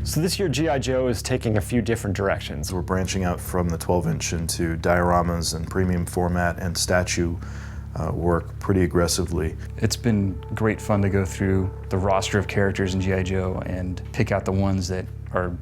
So this year G.I. Joe is taking a few different directions. We're branching out from the 12-inch into dioramas and premium format and statue work pretty aggressively. It's been great fun to go through the roster of characters in G.I. Joe and pick out the ones that are,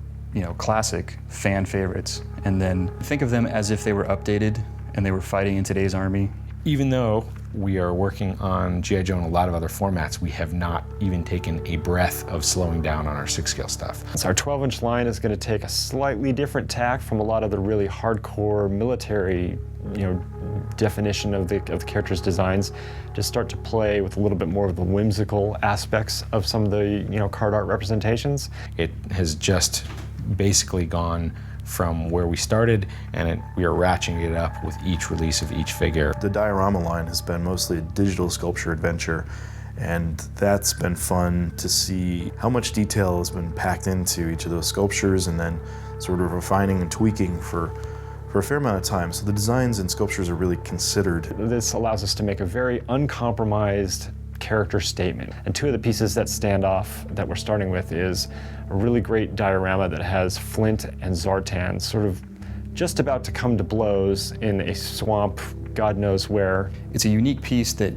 classic fan favorites, and then think of them as if they were updated and they were fighting in today's army. Even though we are working on G.I. Joe in a lot of other formats, we have not even taken a breath of slowing down on our 6-scale stuff. So our 12-inch line is going to take a slightly different tack from a lot of the really hardcore military, definition of the characters' designs, to start to play with a little bit more of the whimsical aspects of some of the, card art representations. It has just basically gone from where we started, and we are ratcheting it up with each release of each figure. The diorama line has been mostly a digital sculpture adventure, and that's been fun to see how much detail has been packed into each of those sculptures, and then sort of refining and tweaking for a fair amount of time. So the designs and sculptures are really considered. This allows us to make a very uncompromised character statement. And two of the pieces that stand off that we're starting with is a really great diorama that has Flint and Zartan sort of just about to come to blows in a swamp, God knows where. It's a unique piece that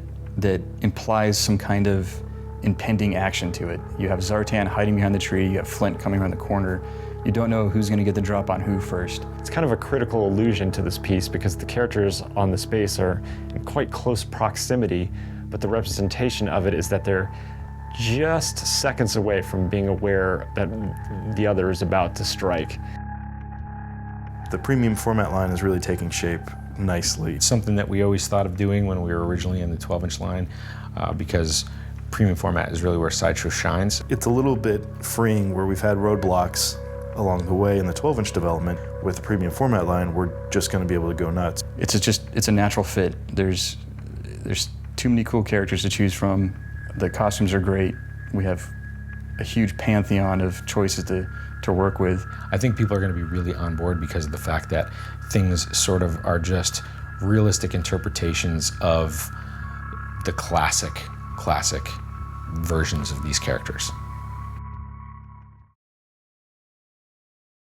implies some kind of impending action to it. You have Zartan hiding behind the tree, you have Flint coming around the corner. You don't know who's going to get the drop on who first. It's kind of a critical allusion to this piece because the characters on the space are in quite close proximity, but the representation of it is that they're just seconds away from being aware that the other is about to strike. The premium format line is really taking shape nicely. It's something that we always thought of doing when we were originally in the 12-inch line, because premium format is really where Sideshow shines. It's a little bit freeing where we've had roadblocks along the way in the 12-inch development. With the premium format line, we're just going to be able to go nuts. It's a natural fit. There's too many cool characters to choose from. The costumes are great. We have a huge pantheon of choices to work with. I think people are going to be really on board because of the fact that things sort of are just realistic interpretations of the classic versions of these characters.